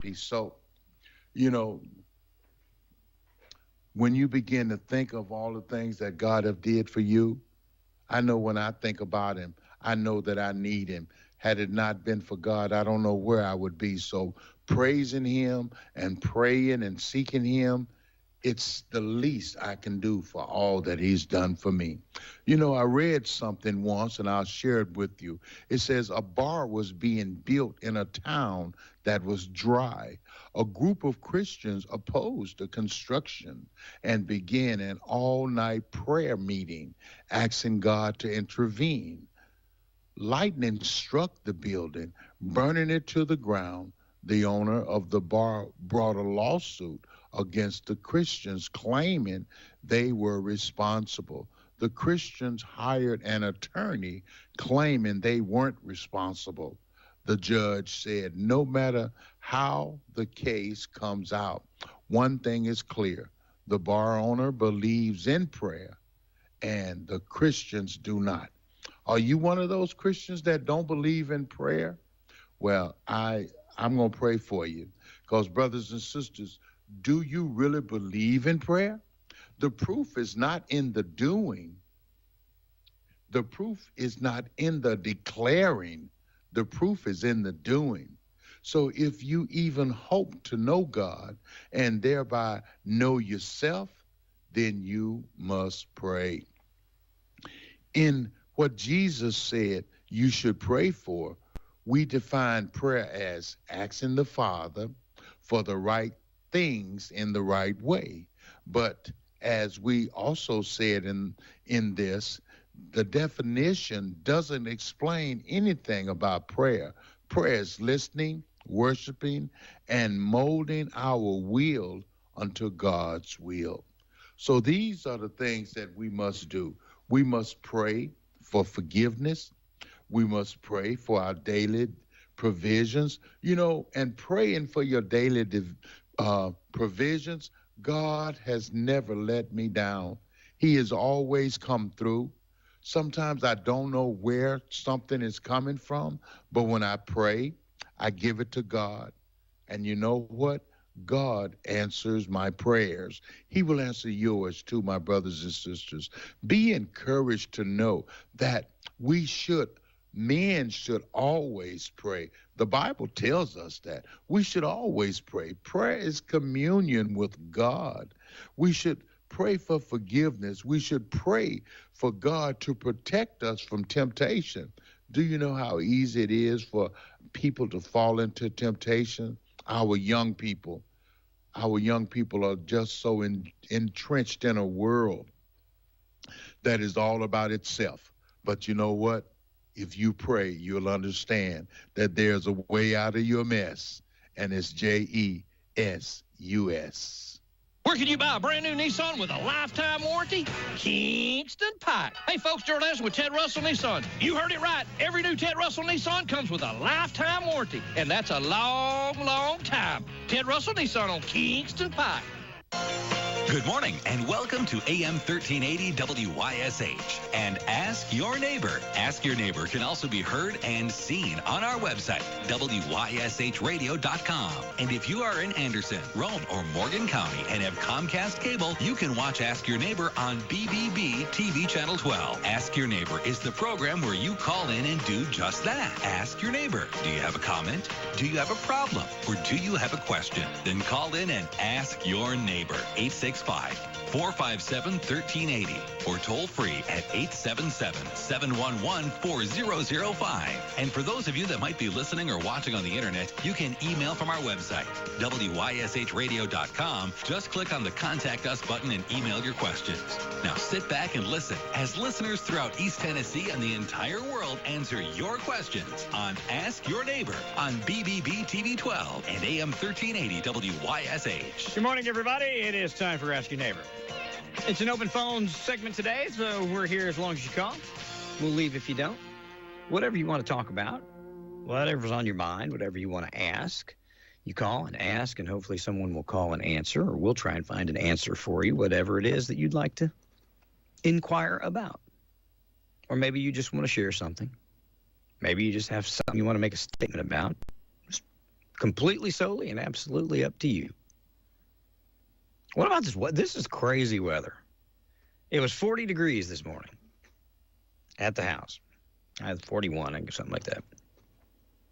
be so. You know, when you begin to think of all the things that God have did for you, I know when I think about him, I know that I need him. Had it not been for God, I don't know where I would be. So praising him and praying and seeking him, it's the least I can do for all that he's done for me. You know, I read something once and I'll share it with you. It says a bar was being built in a town that was dry. A group of Christians opposed the construction and began an all-night prayer meeting, asking God to intervene. Lightning struck the building, burning it to the ground. The owner of the bar brought a lawsuit against the Christians, claiming they were responsible. The Christians hired an attorney, claiming they weren't responsible. The judge said, no matter how the case comes out, one thing is clear. The bar owner believes in prayer, and the Christians do not. Are you one of those Christians that don't believe in prayer? Well, I'm going to pray for you, because brothers and sisters, do you really believe in prayer? The proof is not in the doing. The proof is not in the declaring. The proof is in the doing. So if you even hope to know God and thereby know yourself, then you must pray. In what Jesus said you should pray for, we define prayer as asking the Father for the right things in the right way. But as we also said in this, the definition doesn't explain anything about prayer. Prayer is listening, worshiping, and molding our will unto God's will. So these are the things that we must do. We must pray for forgiveness. We must pray for our daily provisions, and praying for your daily provisions. God has never let me down. He has always come through. Sometimes I don't know where something is coming from, but when I pray, I give it to God. And you know what? God answers my prayers. He will answer yours too, my brothers and sisters. Be encouraged to know that men should always pray. The Bible tells us that we should always pray. Prayer is communion with God. We should pray for forgiveness. We should pray for God to protect us from temptation. Do you know how easy it is for people to fall into temptation? Our young people are just so entrenched in a world that is all about itself. But you know what? If you pray, you'll understand that there's a way out of your mess, and it's JESUS. Where can you buy a brand new Nissan with a lifetime warranty? Kingston Pike. Hey folks, Gerald Anderson with Ted Russell Nissan. You heard it right. Every new Ted Russell Nissan comes with a lifetime warranty, and that's a long, long time. Ted Russell Nissan on Kingston Pike. Good morning and welcome to AM 1380 WYSH and Ask Your Neighbor. Ask Your Neighbor can also be heard and seen on our website, WYSHradio.com. And if you are in Anderson, Rome, or Morgan County and have Comcast cable, you can watch Ask Your Neighbor on BBB TV Channel 12. Ask Your Neighbor is the program where you call in and do just that. Ask Your Neighbor. Do you have a comment? Do you have a problem? Or do you have a question? Then call in and ask your neighbor. 865-457-1380 or toll free at 877-711-4005. And for those of you that might be listening or watching on the internet, you can email from our website, WYSHradio.com. Just click on the Contact Us button and email your questions. Now sit back and listen as listeners throughout East Tennessee and the entire world answer your questions on Ask Your Neighbor on BBB TV 12 and AM 1380 WYSH. Good morning, everybody. It is time for Ask Your Neighbor. It's an open phone segment today, so we're here as long as you call. We'll leave if you don't. Whatever you want to talk about, whatever's on your mind, whatever you want to ask, you call and ask, and hopefully someone will call and answer, or we'll try and find an answer for you, whatever it is that you'd like to inquire about. Or maybe you just want to share something. Maybe you just have something you want to make a statement about. Just completely, solely, and absolutely up to you. What about this? This is crazy weather. It was 40 degrees this morning at the house. I had 41, I guess, something like that.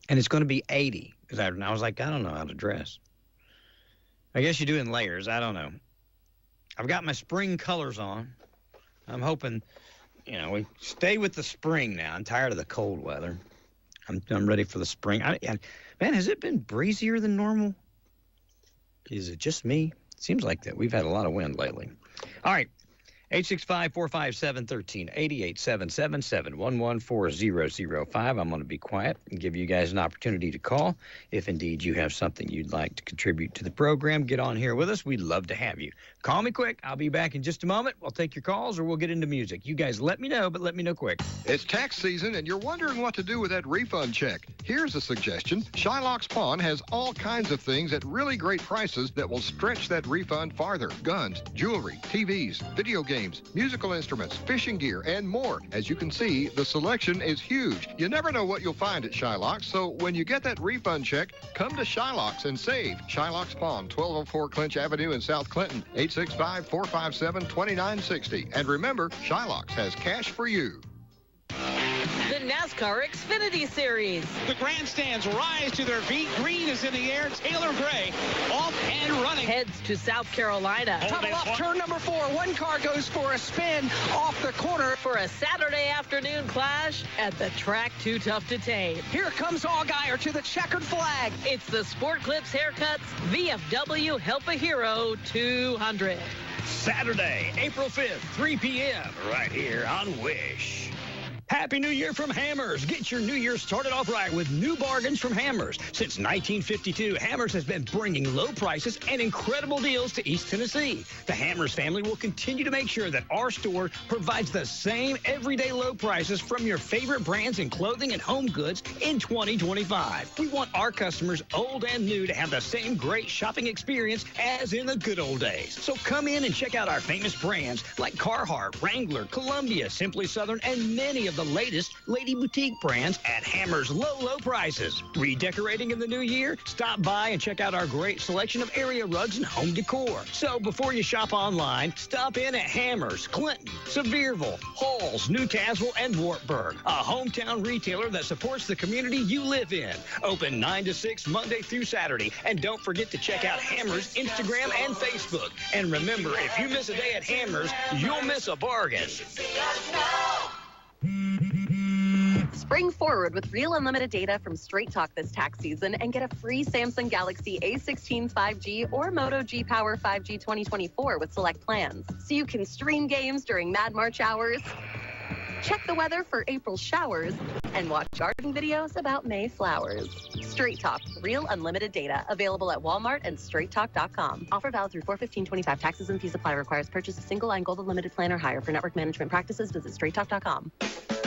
And it's going to be 80. And I was like, I don't know how to dress. I guess you do in layers. I don't know. I've got my spring colors on. I'm hoping, we stay with the spring now. I'm tired of the cold weather. I'm ready for the spring. Man, has it been breezier than normal? Is it just me? It seems like that. We've had a lot of wind lately. All right. 865-457-1380, 877-711-4005. I'm going to be quiet and give you guys an opportunity to call. If indeed you have something you'd like to contribute to the program, get on here with us. We'd love to have you. Call me quick. I'll be back in just a moment. We'll take your calls or we'll get into music. You guys let me know, but let me know quick. It's tax season and you're wondering what to do with that refund check. Here's a suggestion. Shylock's Pawn has all kinds of things at really great prices that will stretch that refund farther. Guns, jewelry, TVs, video games, musical instruments, fishing gear, and more. As you can see, the selection is huge. You never know what you'll find at Shylock's, so when you get that refund check, come to Shylock's and save. Shylock's Pawn, 1204 Clinch Avenue in South Clinton, 865-457-2960. And remember, Shylock's has cash for you. The NASCAR Xfinity Series. The grandstands rise to their feet. Green is in the air. Taylor Gray off and running. Heads to South Carolina. Tunnel off turn number 4. One car goes for a spin off the corner. For a Saturday afternoon clash at the track too tough to tame. Here comes Allgaier to the checkered flag. It's the Sport Clips Haircuts VFW Help a Hero 200. Saturday, April 5th, 3 p.m. right here on WYSH. Happy New Year from Hammers. Get your New Year started off right with new bargains from Hammers. Since 1952, Hammers has been bringing low prices and incredible deals to East Tennessee. The Hammers family will continue to make sure that our store provides the same everyday low prices from your favorite brands in clothing and home goods in 2025. We want our customers, old and new, to have the same great shopping experience as in the good old days. So come in and check out our famous brands like Carhartt, Wrangler, Columbia, Simply Southern, and many of the latest Lady Boutique brands at Hammers' low prices. Redecorating in the new year? Stop by and check out our great selection of area rugs and home decor. So before you shop online, stop in at Hammers, Clinton, Sevierville, Halls, New Tazewell, and Wartburg, a hometown retailer that supports the community you live in. Open 9 to 6 Monday through Saturday. And don't forget to check out Hammers' Instagram and Facebook. And remember, if you miss a day at Hammers, you'll miss a bargain. Spring forward with real unlimited data from Straight Talk this tax season and get a free Samsung Galaxy A16 5G or Moto G Power 5G 2024 with select plans. So you can stream games during Mad March hours, check the weather for April showers, and watch garden videos about May flowers. Straight Talk, real unlimited data. Available at Walmart and straighttalk.com. Offer valid through 4/15/25. Taxes and fees apply. Requires purchase of single line gold unlimited plan or higher. For network management practices, visit straighttalk.com.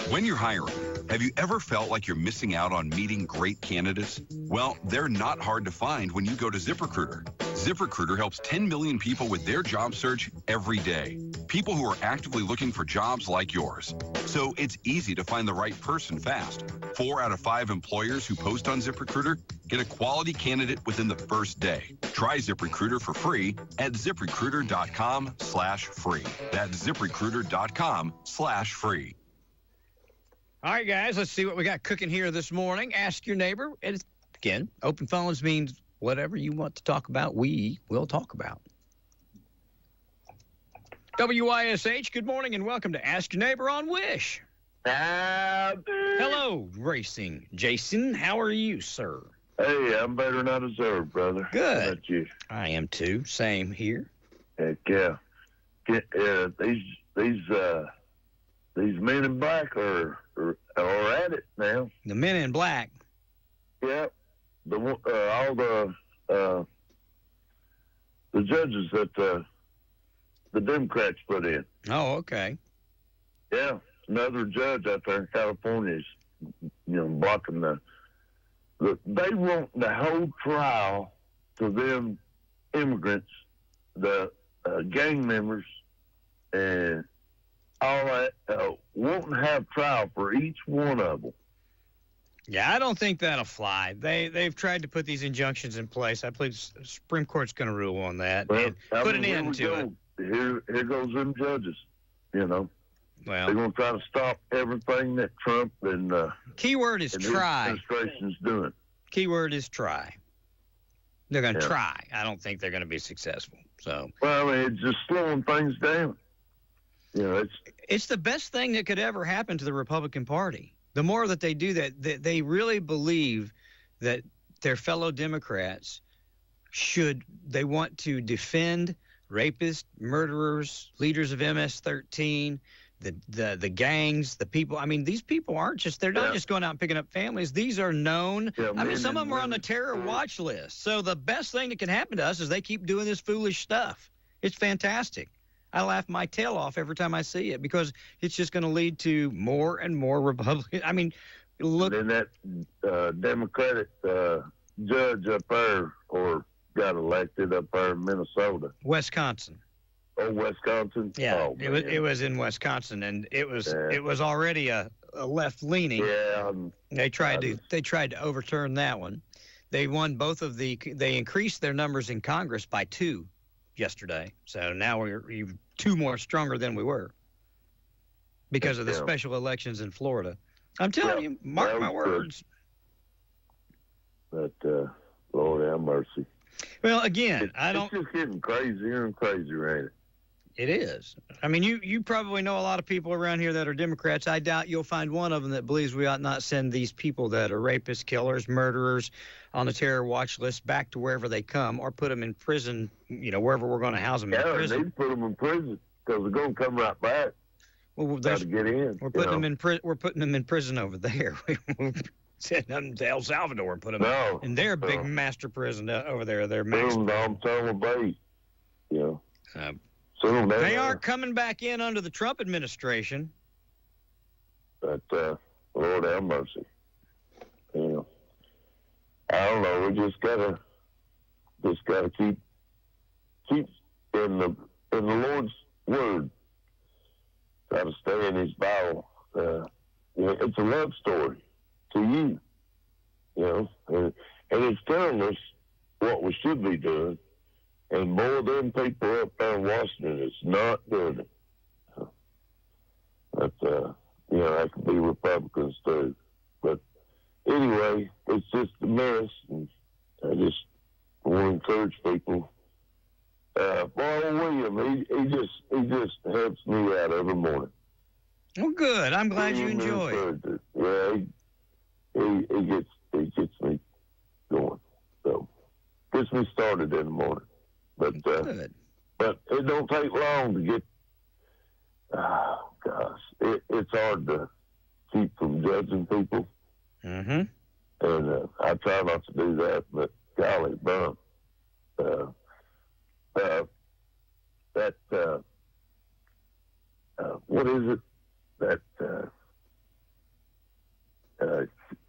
When you're hiring, have you ever felt like you're missing out on meeting great candidates? Well, they're not hard to find when you go to ZipRecruiter. ZipRecruiter helps 10 million people with their job search every day. People who are actively looking for jobs like yours. So it's easy to find the right person fast. 4 out of 5 employers who post on ZipRecruiter get a quality candidate within the first day. Try ZipRecruiter for free at ZipRecruiter.com/free. That's ZipRecruiter.com/free. All right, guys, let's see what we got cooking here this morning. Ask your neighbor. And again, open phones means whatever you want to talk about, we will talk about. WYSH, good morning and welcome to Ask Your Neighbor on WYSH. Hello, Racing. Jason, how are you, sir? Hey, I'm better than I deserve, brother. Good. How about you? I am too. Same here. Heck yeah. These men in black are at it now. The men in black. Yeah. All the judges that the Democrats put in. Oh, okay. Yeah. Another judge out there in California is, blocking they want the whole trial to them immigrants, the gang members, and all that, won't have trial for each one of them. Yeah, I don't think that'll fly. They've tried to put these injunctions in place. I believe the Supreme Court's going to rule on that and put an end to it. Here goes them judges, Well, they're going to try to stop everything that Trump and keyword is try. The administration's doing. Keyword is try. They're going to try. I don't think they're going to be successful. So. Well, I mean, it's just slowing things down. It's the best thing that could ever happen to the Republican Party. The more that they do that, they really believe that their fellow Democrats they want to defend rapists, murderers, leaders of MS-13, the gangs, the people. I mean, these people they're not just going out and picking up families. These are known. I mean, some of them are on the terror watch list. So the best thing that can happen to us is they keep doing this foolish stuff. It's fantastic. I laugh my tail off every time I see it because it's just going to lead to more and more Republicans. I mean, look. And then that Democratic judge up there got elected up there in Minnesota. Wisconsin. Oh, Wisconsin? Yeah, oh, it was in Wisconsin, and it was already a left leaning. Yeah. They tried to overturn that one. They won both of they increased their numbers in Congress by 2 yesterday. So now we're 2 more stronger than we were because of the special elections in Florida. I'm telling you, mark my words. But Lord have mercy. Well, again, it's just getting crazier and crazier, ain't it? It is. I mean, you probably know a lot of people around here that are Democrats. I doubt you'll find one of them that believes we ought not send these people that are rapists, killers, murderers on the terror watch list back to wherever they come or put them in prison, wherever we're going to house them in prison. Yeah, they put them in prison because they're going to come right back. Well, to get in. We're putting them in We're putting them in prison over there. Send them to El Salvador and put them in their big master prison over there. Their master prison. Bay. They aren't coming back in under the Trump administration. But Lord have mercy. I don't know. We just gotta keep in the Lord's word. Try to stay in His Bible. It's a love story to you, and it's telling us what we should be doing. And more of them people up there in Washington is not doing it. But, that could be Republicans too. But anyway, it's just a mess. And I just want to encourage people. Boy, William, he just helps me out every morning. Well, good. I'm glad you enjoy it. Yeah, he gets me going. So, gets me started in the morning. But good. But it don't take long to get. Oh gosh, it's hard to keep from judging people. Mm-hmm. And I try not to do that, but golly, bum. What is it?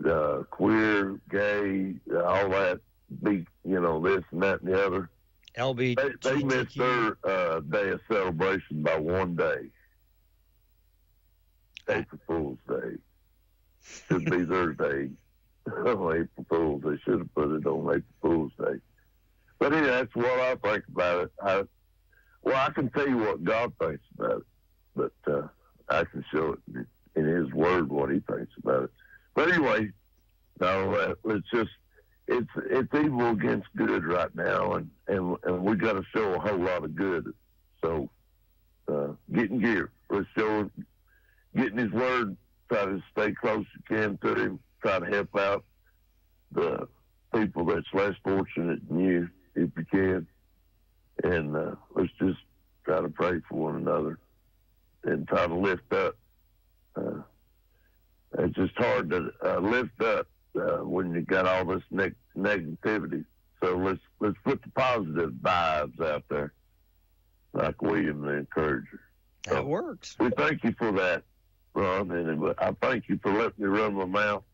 That queer, gay, all that, this and that and the other. LBGTQ. They missed their day of celebration by 1 day. April Fool's Day. Should be their day. April Fool's. They should have put it on April Fool's Day. But anyway, that's what I think about it. I can tell you what God thinks about it, but I can show it in His Word what He thinks about it. But anyway, no, it's evil against good right now, and we got to show a whole lot of good. So, getting gear. Let's show getting His Word. Try to stay close as you can to Him. Try to help out the people that's less fortunate than you, if you can. And let's just try to pray for one another and try to lift up. It's just hard to lift up when you got all this negativity. So let's put the positive vibes out there, like William the Encourager. That works. We thank you for that, Ron, and I thank you for letting me run my mouth.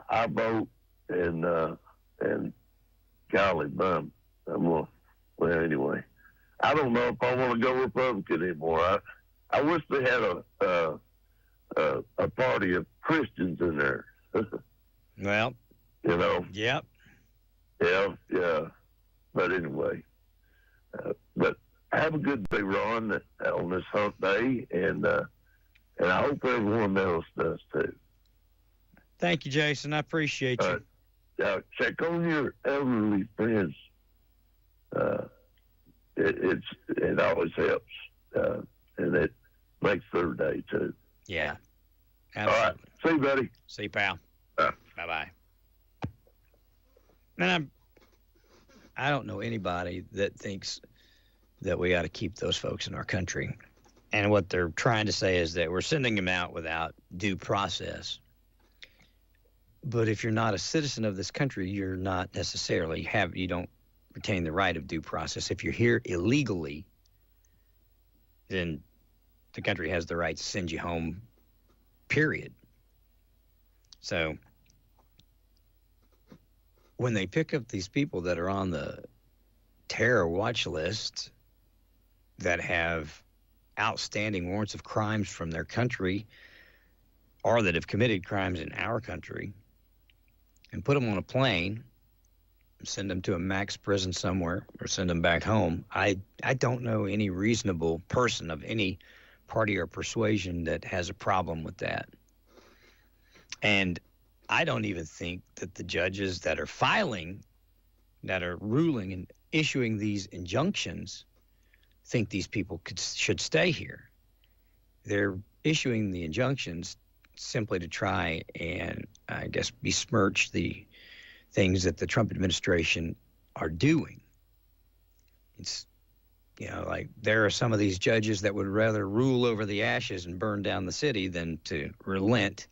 I vote, and golly, bum, well, anyway, I don't know if I want to go Republican anymore. I wish they had a party of Christians in there. Well. You know. Yep. Yeah. But anyway, but have a good day, Ron, on this hump day, and I hope everyone else does too. Thank you, Jason. I appreciate you. Check on your elderly friends. It always helps, and it makes their day too. Yeah, absolutely. All right, see you, buddy. See you, pal. Bye-bye. Man, I don't know anybody that thinks that we ought to keep those folks in our country. And what they're trying to say is that we're sending them out without due process. But if you're not a citizen of this country, you're not necessarily you don't retain the right of due process. If you're here illegally, then the country has the right to send you home, period. So when they pick up these people that are on the terror watch list that have outstanding warrants of crimes from their country or that have committed crimes in our country and put them on a plane, send them to a max prison somewhere or send them back home, I don't know any reasonable person of any party or persuasion that has a problem with that. And I don't even think that the judges that are ruling and issuing these injunctions think these people should stay here. They're issuing the injunctions simply to try and, I guess, besmirch the things that the Trump administration are doing. It's, like there are some of these judges that would rather rule over the ashes and burn down the city than to relent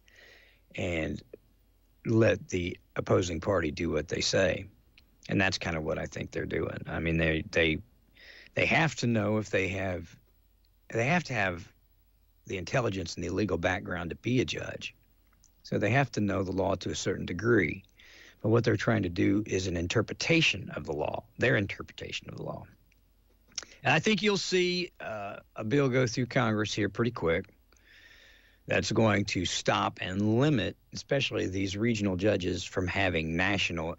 and let the opposing party do what they say. And that's kind of what I think they're doing. I mean, they have to know if they have to have the intelligence and the legal background to be a judge. So they have to know the law to a certain degree. But what they're trying to do is an interpretation of the law, their interpretation of the law. And I think you'll see a bill go through Congress here pretty quick that's going to stop and limit, especially these regional judges, from having national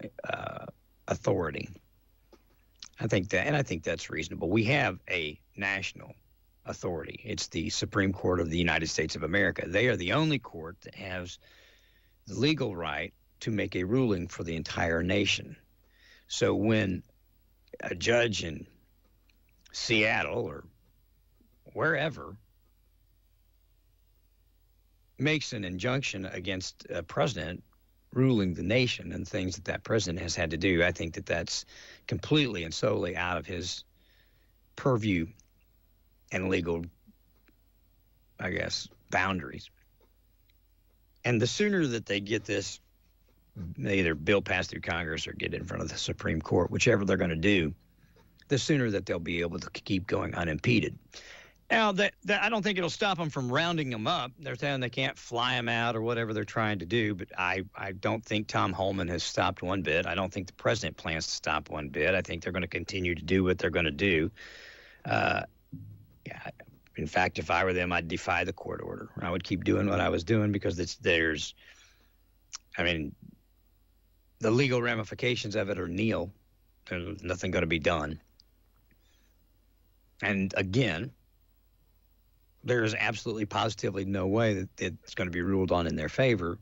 authority. I think that's reasonable. We have a national authority. It's the Supreme Court of the United States of America. They are the only court that has the legal right to make a ruling for the entire nation. So when a judge in Seattle or wherever makes an injunction against a president ruling the nation and things that president has had to do, I think that that's completely and solely out of his purview and legal, I guess, boundaries. And the sooner that they get this, either bill passed through Congress or get in front of the Supreme Court, whichever they're going to do, the sooner that they'll be able to keep going unimpeded. Now, that I don't think it'll stop them from rounding them up. They're saying they can't fly them out or whatever they're trying to do, but I don't think Tom Holman has stopped one bit. I don't think the president plans to stop one bit. I think they're going to continue to do what they're going to do. In fact, if I were them, I'd defy the court order. I would keep doing what I was doing because the legal ramifications of it are nil. There's nothing going to be done. And again, there is absolutely positively no way that it's going to be ruled on in their favor,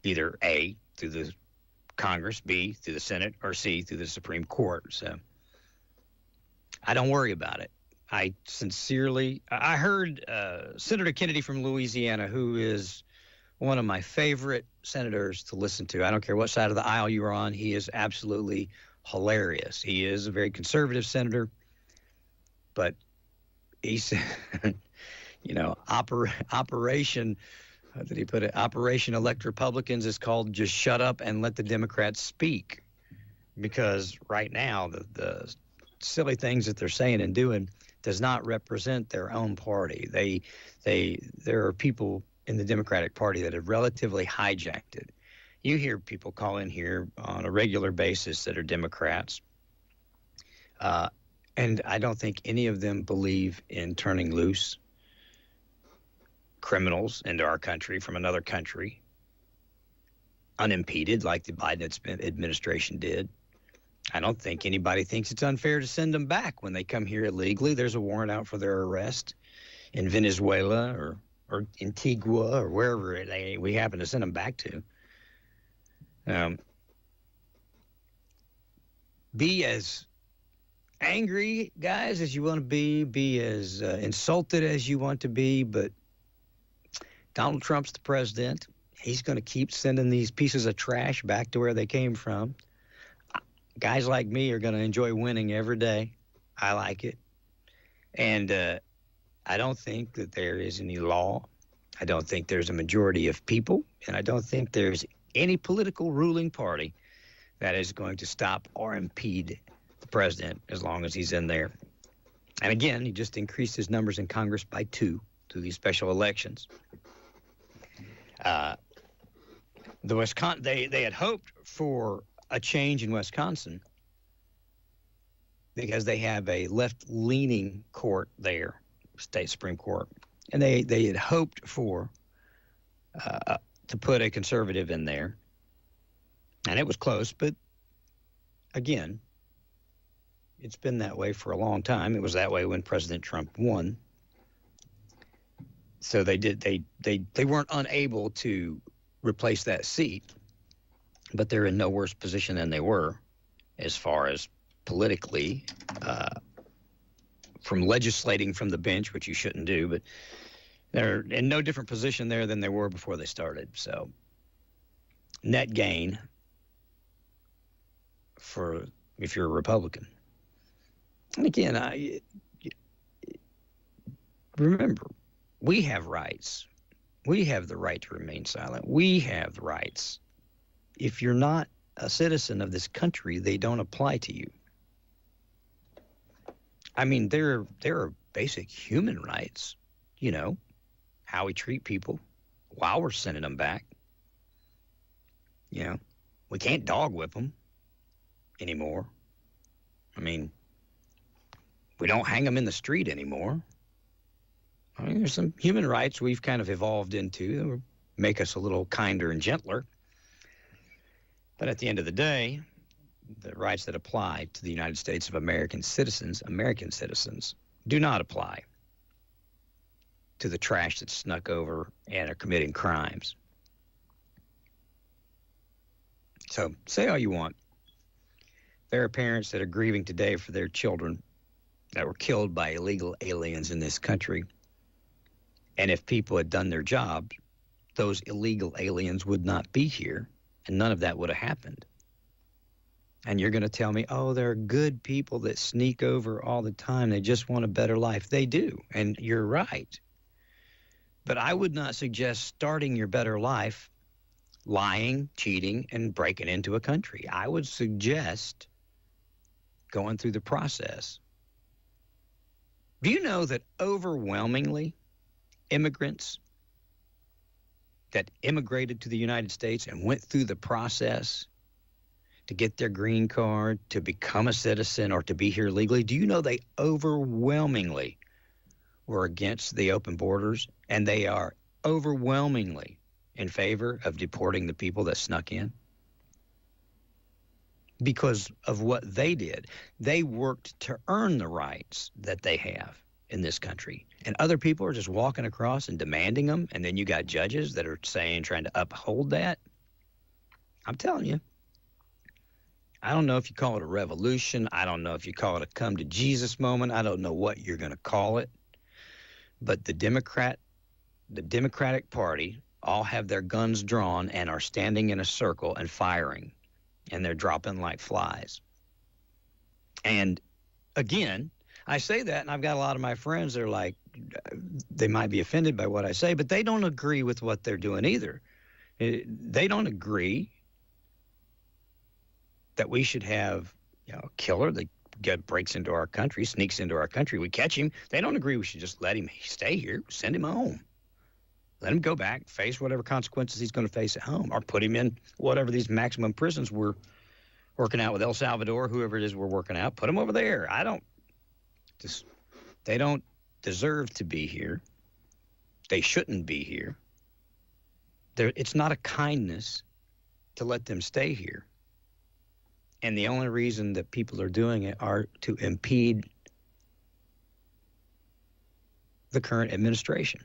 either A, through the Congress, B, through the Senate, or C, through the Supreme Court. So I don't worry about it. I heard Senator Kennedy from Louisiana, who is one of my favorite senators to listen to. I don't care what side of the aisle you're on. He is absolutely hilarious. He is a very conservative senator, but he said, Operation, how did he put it? Operation Elect Republicans is called just shut up and let the Democrats speak. Because right now, the silly things that they're saying and doing does not represent their own party. There are people in the Democratic Party that have relatively hijacked it. You hear people call in here on a regular basis that are Democrats. And I don't think any of them believe in turning loose criminals into our country from another country. unimpeded like the Biden administration did. I don't think anybody thinks it's unfair to send them back when they come here illegally. There's a warrant out for their arrest in Venezuela or Antigua or wherever we happen to send them back to. Be as angry, guys, as you want to be as insulted as you want to be, but Donald Trump's the president. He's going to keep sending these pieces of trash back to where they came from. Guys like me are going to enjoy winning every day. I like it. And I don't think that there is any law. I don't think there's a majority of people, and I don't think there's any political ruling party that is going to stop or impede the president as long as he's in there. And again, he just increased his numbers in Congress by 2 through these special elections. They had hoped for a change in Wisconsin because they have a left-leaning court there, state Supreme Court, and they had hoped for to put a conservative in there, and it was close. But again, it's been that way for a long time. It was that way when President Trump won. So they weren't unable to replace that seat, but they're in no worse position than they were as far as politically from legislating from the bench, which you shouldn't do, but they're in no different position there than they were before they started. So net gain for if you're a Republican. And again, remember, we have rights. We have the right to remain silent. We have the rights. If you're not a citizen of this country, they don't apply to you. I mean, there are basic human rights, you know, how we treat people while we're sending them back. You know, we can't dog whip them anymore. I mean, we don't hang them in the street anymore. I mean, there's some human rights we've kind of evolved into that will make us a little kinder and gentler. But at the end of the day, the rights that apply to the United States of American citizens, do not apply to the trash that's snuck over and are committing crimes. So say all you want. There are parents that are grieving today for their children that were killed by illegal aliens in this country. And if people had done their job, those illegal aliens would not be here, and none of that would have happened. And you're going to tell me, oh, there are good people that sneak over all the time. They just want a better life. They do, and you're right. But I would not suggest starting your better life lying, cheating, and breaking into a country. I would suggest going through the process. Do you know that overwhelmingly immigrants that immigrated to the United States and went through the process to get their green card, to become a citizen, or to be here legally, do you know they overwhelmingly were against the open borders, and they are overwhelmingly in favor of deporting the people that snuck in? Because of what they did. They worked to earn the rights that they have in this country. And other people are just walking across and demanding them, and then you got judges that are trying to uphold that. I'm telling you, I don't know if you call it a revolution. I don't know if you call it a come to Jesus moment. I don't know what you're going to call it. But the Democratic Party all have their guns drawn and are standing in a circle and firing, and they're dropping like flies. And again, I say that, and I've got a lot of my friends that are like, they might be offended by what I say, but they don't agree with what they're doing either. They don't agree that we should have, a killer that breaks into our country, sneaks into our country. We catch him. They don't agree we should just let him stay here, send him home. Let him go back, face whatever consequences he's going to face at home, or put him in whatever these maximum prisons we're working out with El Salvador, whoever it is we're working out. Put him over there. They don't deserve to be here. They shouldn't be here. It's not a kindness to let them stay here. And the only reason that people are doing it are to impede the current administration.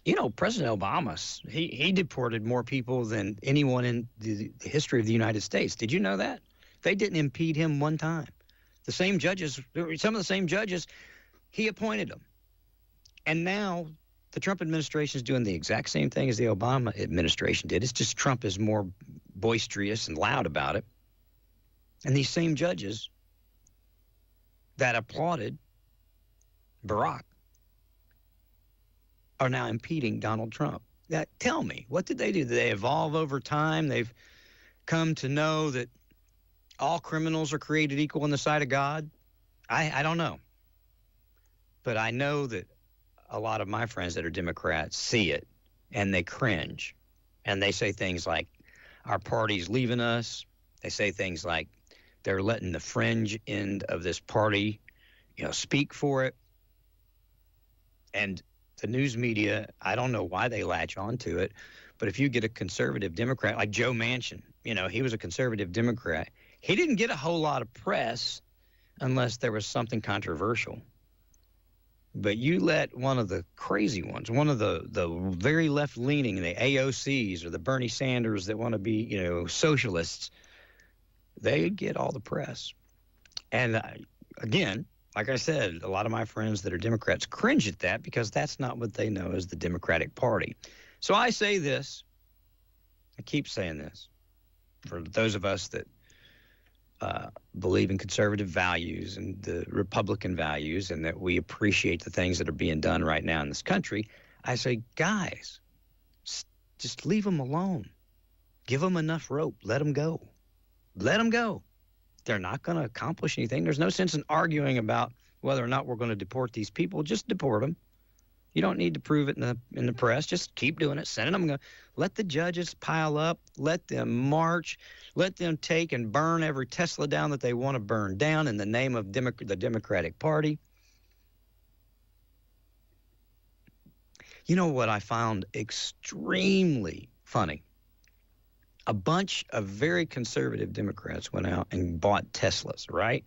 You know, President Obama, he deported more people than anyone in the history of the United States. Did you know that? They didn't impede him one time. The same judges, some of the same judges, he appointed them. And now the Trump administration is doing the exact same thing as the Obama administration did. It's just Trump is more boisterous and loud about it. And these same judges that applauded Barack are now impeding Donald Trump. Now, tell me, what did they do? Did they evolve over time? They've come to know that all criminals are created equal in the sight of God? I don't know. But I know that a lot of my friends that are Democrats see it, and they cringe. And they say things like, our party's leaving us. They say things like, they're letting the fringe end of this party, speak for it. And the news media, I don't know why they latch onto it, but if you get a conservative Democrat like Joe Manchin, he was a conservative Democrat. He didn't get a whole lot of press unless there was something controversial. But you let one of the crazy ones, one of the very left-leaning, the AOCs or the Bernie Sanders that want to be, socialists, they get all the press. And again, like I said, a lot of my friends that are Democrats cringe at that because that's not what they know as the Democratic Party. So I say this, I keep saying this, for those of us that believe in conservative values and the Republican values and that we appreciate the things that are being done right now in this country, I say, guys, just leave them alone. Give them enough rope. Let them go. Let them go. They're not going to accomplish anything. There's no sense in arguing about whether or not we're going to deport these people. Just deport them. You don't need to prove it in the press. Just keep doing it. Send them. Let the judges pile up. Let them march. Let them take and burn every Tesla down that they want to burn down in the name of the Democratic Party. You know what I found extremely funny? A bunch of very conservative Democrats went out and bought Teslas, right?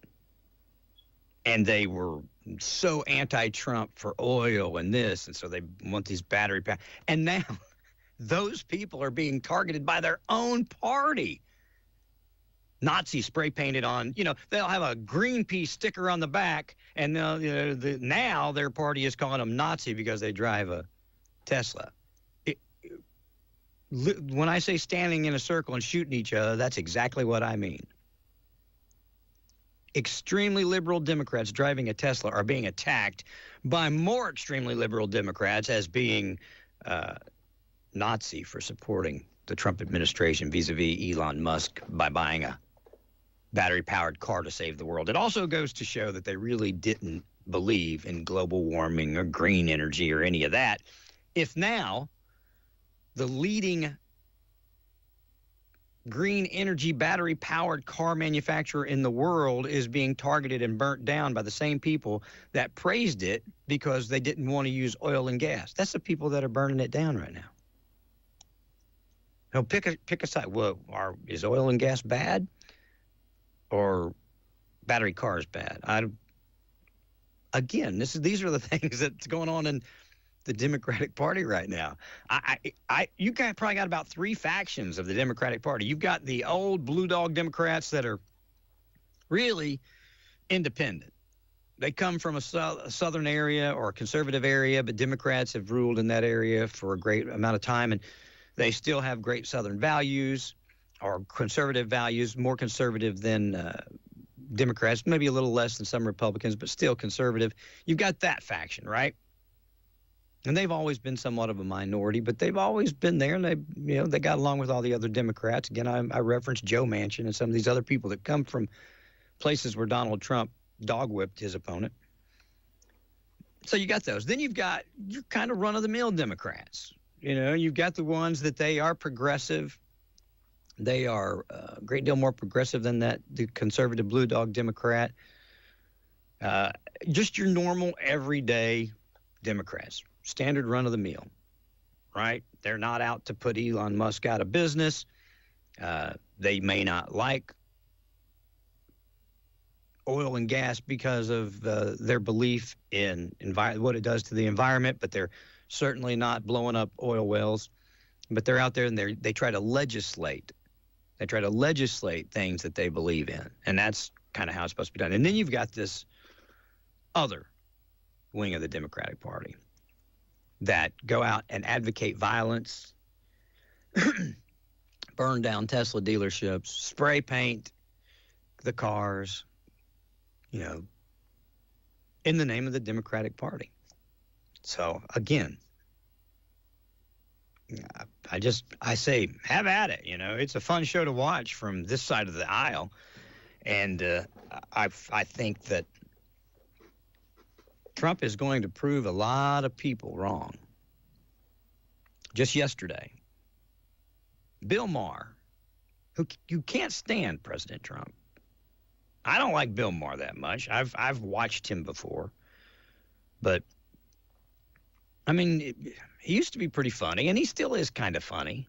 And they were so anti-Trump for oil and this, and so they want these battery packs. And now those people are being targeted by their own party. Nazi spray painted on, they'll have a Greenpeace sticker on the back, and now their party is calling them Nazi because they drive a Tesla. When I say standing in a circle and shooting each other, that's exactly what I mean. Extremely liberal Democrats driving a Tesla are being attacked by more extremely liberal Democrats as being Nazi for supporting the Trump administration vis-a-vis Elon Musk by buying a battery-powered car to save the world. It also goes to show that they really didn't believe in global warming or green energy or any of that. If now the leading green energy battery-powered car manufacturer in the world is being targeted and burnt down by the same people that praised it because they didn't want to use oil and gas. That's the people that are burning it down right now. Now, pick a side. Well, is oil and gas bad or battery cars bad? These are the things that's going on in the Democratic Party right now. You probably got about three factions of the Democratic Party. You've got the old blue dog Democrats that are really independent. They come from a southern area or a conservative area, but Democrats have ruled in that area for a great amount of time, and they still have great southern values or conservative values, more conservative than Democrats, maybe a little less than some Republicans, but still conservative. You've got that faction, right? And they've always been somewhat of a minority, but they've always been there, and they got along with all the other Democrats. Again, I referenced Joe Manchin and some of these other people that come from places where Donald Trump dog-whipped his opponent. So you got those. Then you've got your kind of run-of-the-mill Democrats. You've got the ones that they are progressive. They are a great deal more progressive than the conservative blue dog Democrat. Just your normal, everyday Democrats. Standard run-of-the-mill, right? They're not out to put Elon Musk out of business. They may not like oil and gas because of their belief in what it does to the environment, but they're certainly not blowing up oil wells. But they're out there and they try to legislate. They try to legislate things that they believe in, and that's kind of how it's supposed to be done. And then you've got this other wing of the Democratic Party that go out and advocate violence, burn down Tesla dealerships, spray paint the cars, in the name of the Democratic Party. So again, I say, have at it. It's a fun show to watch from this side of the aisle. And I think that Trump is going to prove a lot of people wrong. Just yesterday, Bill Maher, who can't stand President Trump. I don't like Bill Maher that much. I've watched him before. But, I mean, he used to be pretty funny, and he still is kind of funny.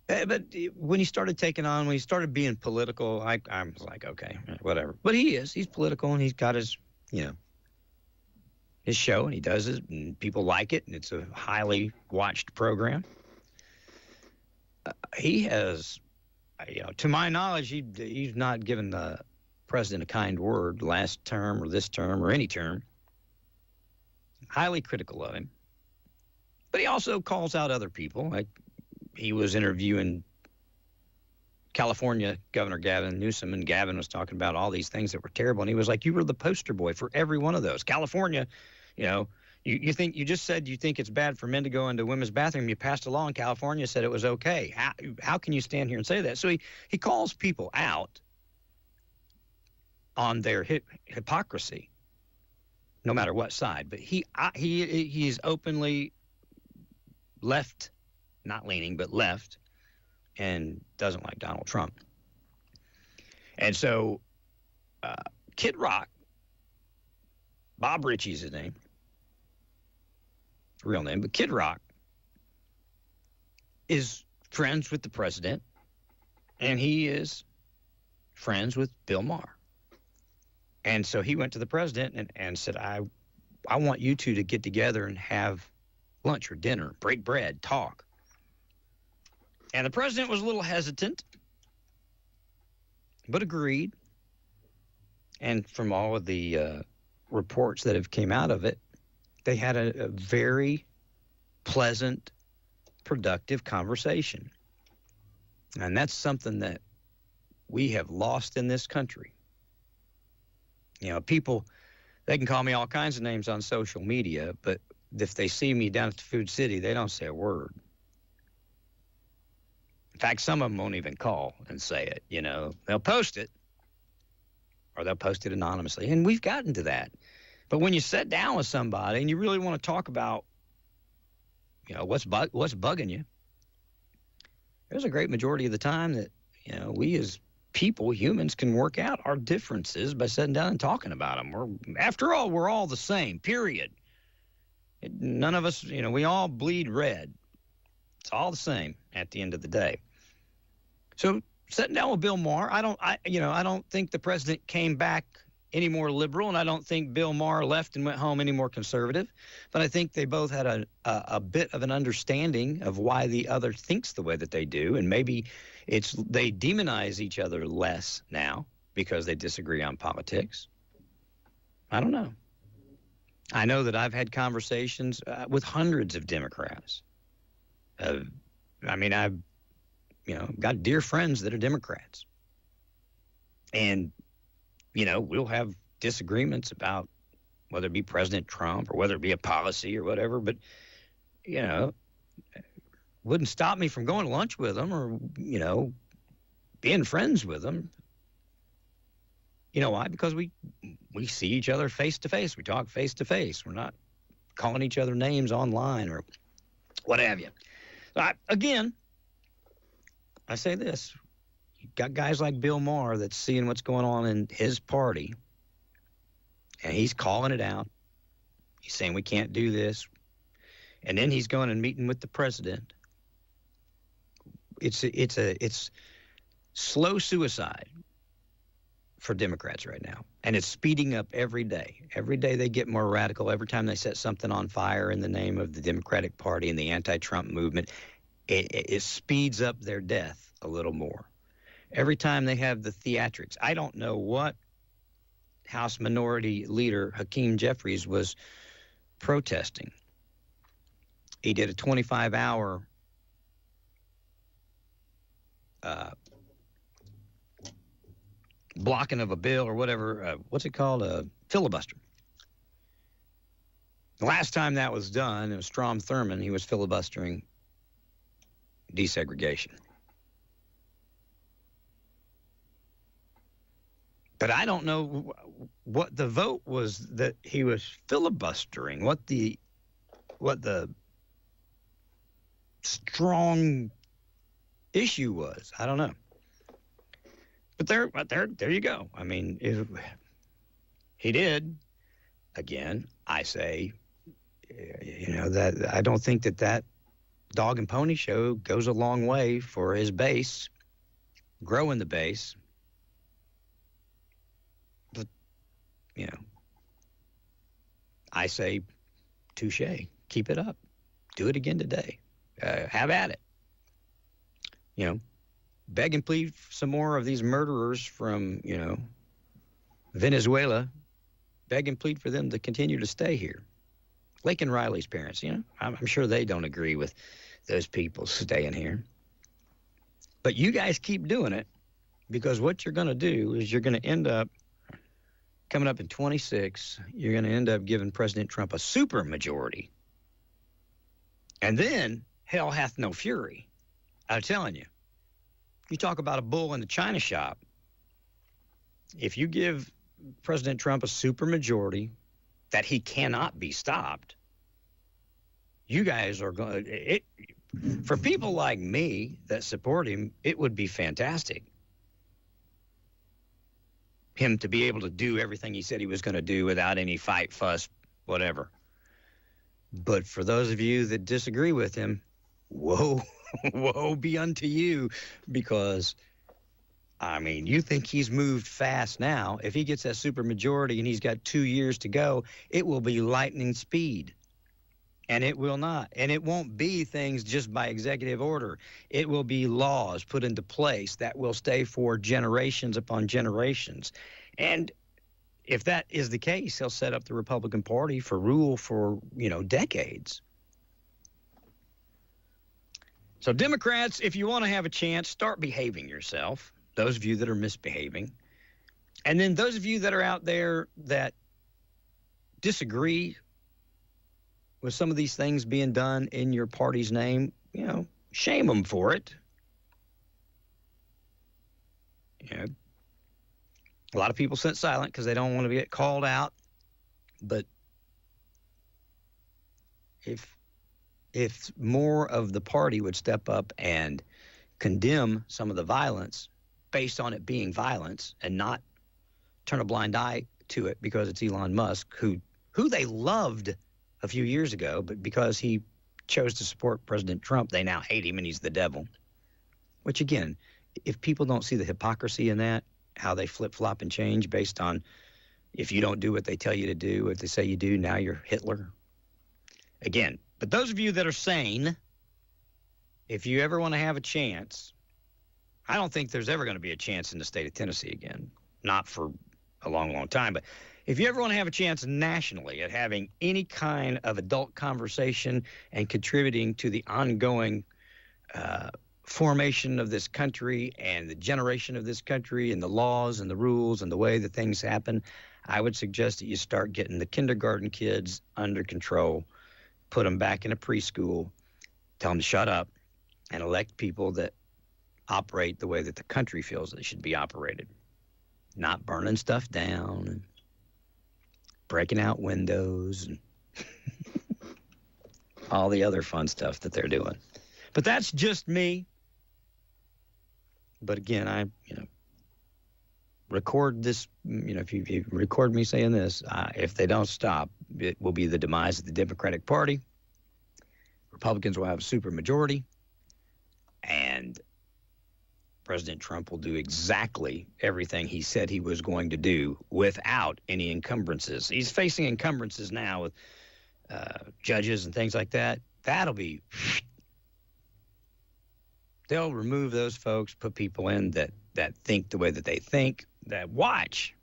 But when he started when he started being political, I was like, okay, whatever. But he's political, and he's got his, his show, and he does it, and people like it, and it's a highly watched program. He has, to my knowledge, he's not given the president a kind word last term or this term or any term. Highly critical of him. But he also calls out other people. Like he was interviewing California Governor Gavin Newsom, and Gavin was talking about all these things that were terrible. And he was like, you were the poster boy for every one of those. California, you just said you think it's bad for men to go into women's bathroom. You passed a law in California, said it was okay. How can you stand here and say that? So he calls people out on their hypocrisy, no matter what side. But he's openly left, not leaning, but left, and doesn't like Donald Trump. And so Kid Rock, Bob Ritchie's his name, real name, but Kid Rock is friends with the president, and he is friends with Bill Maher. And so he went to the president and said, I want you two to get together and have lunch or dinner, break bread, talk. And the president was a little hesitant, but agreed. And from all of the reports that have came out of it, they had a very pleasant, productive conversation. And that's something that we have lost in this country. People, they can call me all kinds of names on social media, but if they see me down at the Food City, they don't say a word. In fact, some of them won't even call and say it, They'll post it, or they'll post it anonymously, and we've gotten to that. But when you sit down with somebody and you really want to talk about, what's bugging you, there's a great majority of the time that, we as people, humans, can work out our differences by sitting down and talking about them. After all, we're all the same, period. None of us, we all bleed red. It's all the same at the end of the day. So sitting down with Bill Maher, I don't think the president came back any more liberal, and I don't think Bill Maher left and went home any more conservative. But I think they both had a bit of an understanding of why the other thinks the way that they do, and maybe they demonize each other less now because they disagree on politics. I don't know. I know that I've had conversations with hundreds of Democrats. I've got dear friends that are Democrats. And, we'll have disagreements about whether it be President Trump or whether it be a policy or whatever, but, wouldn't stop me from going to lunch with them or, being friends with them. You know why? Because we see each other face to face. We talk face to face. We're not calling each other names online or what have you. So I say this. You've got guys like Bill Maher that's seeing what's going on in his party, and he's calling it out. He's saying we can't do this. And then he's going and meeting with the president. it's slow suicide for Democrats right now, and it's speeding up every day. Every day they get more radical. Every time they set something on fire in the name of the Democratic Party and the anti-Trump movement, it speeds up their death a little more. Every time they have the theatrics. I don't know what House Minority Leader Hakeem Jeffries was protesting. He did a 25-hour blocking of a bill or whatever. What's it called? A filibuster. The last time that was done, it was Strom Thurmond. He was filibustering desegregation. But I don't know what the vote was that he was filibustering, what the strong issue was. I don't know. But there you go. I mean, he did. Again, I say, that I don't think that dog and pony show goes a long way for his base, growing the base. But, I say, touche, keep it up. Do it again today. Have at it. Beg and plead for some more of these murderers from, Venezuela. Beg and plead for them to continue to stay here. Lake and Riley's parents, I'm sure they don't agree with those people staying here. But you guys keep doing it, because what you're going to do is you're going to end up, coming up in 26, you're going to end up giving President Trump a super majority. And then hell hath no fury. I'm telling you. You talk about a bull in the china shop. If you give President Trump a supermajority that he cannot be stopped, you guys are going to... For people like me that support him, it would be fantastic. Him to be able to do everything he said he was going to do without any fight, fuss, whatever. But for those of you that disagree with him, woe be unto you, because, you think he's moved fast now. If he gets that supermajority and he's got 2 years to go, it will be lightning speed. And it will not. And it won't be things just by executive order. It will be laws put into place that will stay for generations upon generations. And if that is the case, he'll set up the Republican Party for rule for, decades. So Democrats, if you want to have a chance, start behaving yourself, those of you that are misbehaving. And then those of you that are out there that disagree with some of these things being done in your party's name, shame them for it. A lot of people sit silent because they don't want to get called out. But if more of the party would step up and condemn some of the violence based on it being violence and not turn a blind eye to it because it's Elon Musk, who they loved a few years ago, but because he chose to support President Trump, they now hate him and he's the devil. Which, again, if people don't see the hypocrisy in that, how they flip-flop and change based on if you don't do what they tell you to do, what they say you do, now you're Hitler. Again, but those of you that are sane, if you ever want to have a chance, I don't think there's ever going to be a chance in the state of Tennessee again. Not for a long, long time. But if you ever want to have a chance nationally at having any kind of adult conversation and contributing to the ongoing formation of this country and the generation of this country and the laws and the rules and the way that things happen, I would suggest that you start getting the kindergarten kids under control, put them back in a preschool, tell them to shut up, and elect people that operate the way that the country feels they should be operated. Not burning stuff down and breaking out windows and all the other fun stuff that they're doing. But that's just me. But again, I, record this, if you record me saying this, if they don't stop, it will be the demise of the Democratic Party. Republicans will have a supermajority. And President Trump will do exactly everything he said he was going to do without any encumbrances. He's facing encumbrances now with judges and things like that. That'll be... They'll remove those folks, put people in that think the way that they think, that watch.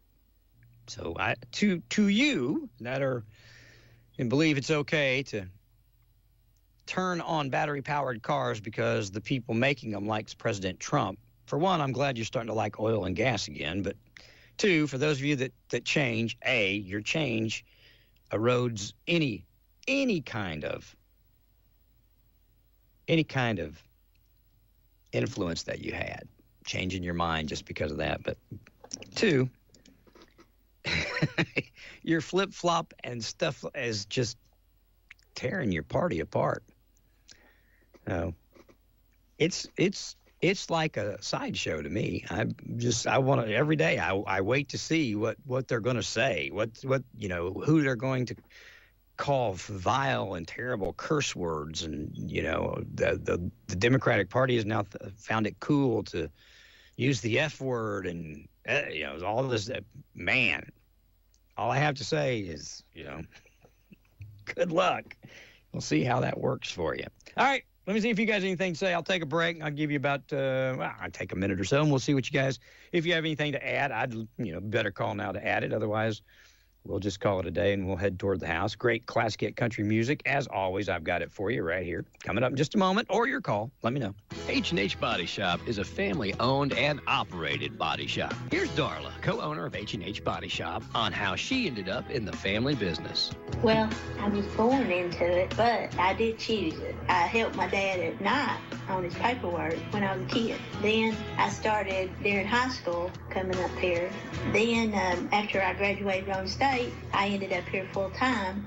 So to you that are and believe it's okay to turn on battery-powered cars because the people making them likes President Trump. For one, I'm glad you're starting to like oil and gas again. But two, for those of you that change, your change erodes any kind of influence that you had, changing your mind just because of that. But two, your flip-flop and stuff is just tearing your party apart. It's like a sideshow to me. I want to every day. I wait to see what they're going to say. Who they're going to call vile and terrible curse words. And the Democratic Party has now found it cool to use the F word and all this. Man, all I have to say is good luck. We'll see how that works for you. All right. Let me see if you guys have anything to say. I'll take a break. I'll give you about, I'll take a minute or so, and we'll see what you guys, if you have anything to add, I'd, better call now to add it. Otherwise, we'll just call it a day, and we'll head toward the house. Great classic hit country music. As always, I've got it for you right here. Coming up in just a moment, or your call. Let me know. H&H Body Shop is a family-owned and operated body shop. Here's Darla, co-owner of H&H Body Shop, on how she ended up in the family business. Well, I was born into it, but I did choose it. I helped my dad at night on his paperwork when I was a kid. Then I started during high school coming up here. Then after I graduated on state, I ended up here full time.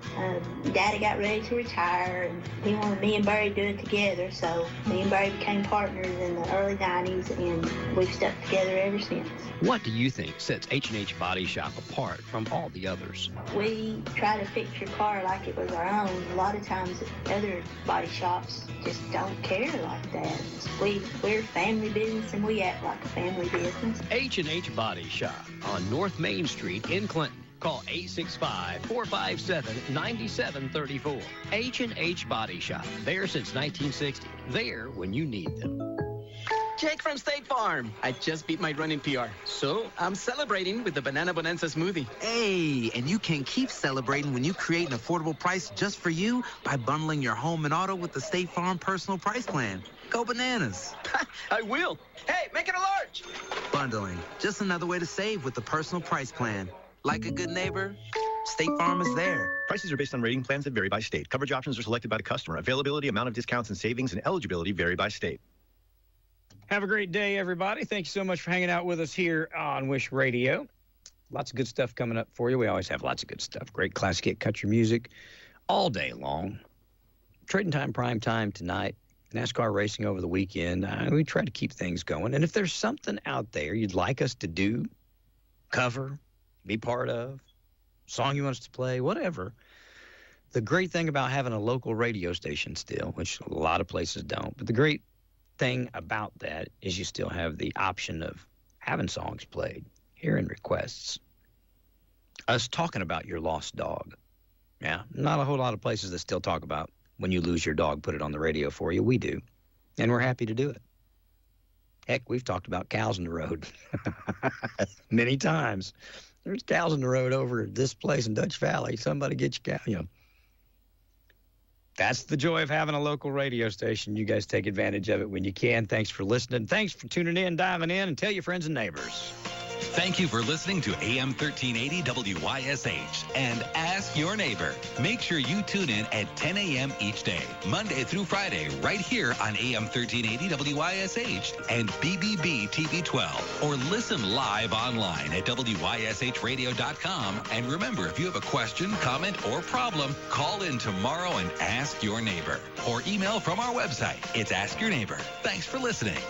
Daddy got ready to retire, and he wanted me and Barry to do it together. So me and Barry became partners in the early 90s, and we've stuck together ever since. What do you think sets H&H Body Shop apart from all the others? We try to fix your car like it was our own. A lot of times other body shops just don't care like that. We're family business, and we act like a family business. H&H Body Shop on North Main Street in Clinton. Call 865-457-9734. H&H Body Shop. There since 1960. There when you need them. Jake from State Farm. I just beat my running PR, so I'm celebrating with the Banana Bonanza smoothie. Hey, and you can keep celebrating when you create an affordable price just for you by bundling your home and auto with the State Farm Personal Price Plan. Go bananas. I will. Hey, make it a large. Bundling. Just another way to save with the Personal Price Plan. Like a good neighbor, State Farm is there. Prices are based on rating plans that vary by state. Coverage options are selected by the customer. Availability, amount of discounts and savings, and eligibility vary by state. Have a great day, everybody. Thank you so much for hanging out with us here on WYSH Radio. Lots of good stuff coming up for you. We always have lots of good stuff. Great classic hit country music all day long. Trading Time, Prime Time tonight. NASCAR racing over the weekend. We try to keep things going. And if there's something out there you'd like us to do, cover, be part of, song you want us to play, whatever. The great thing about having a local radio station still, which a lot of places don't, but the great thing about that is you still have the option of having songs played, hearing requests, us talking about your lost dog. Yeah, not a whole lot of places that still talk about when you lose your dog, put it on the radio for you. We do, and we're happy to do it. Heck, we've talked about cows in the road many times. There's cows in the road over at this place in Dutch Valley. Somebody get your cow, That's the joy of having a local radio station. You guys take advantage of it when you can. Thanks for listening. Thanks for tuning in, diving in, and tell your friends and neighbors. Thank you for listening to AM 1380 WYSH and Ask Your Neighbor. Make sure you tune in at 10 a.m. each day, Monday through Friday, right here on AM 1380 WYSH and BBB TV 12. Or listen live online at WYSHradio.com. And remember, if you have a question, comment, or problem, call in tomorrow and ask your neighbor. Or email from our website. It's Ask Your Neighbor. Thanks for listening.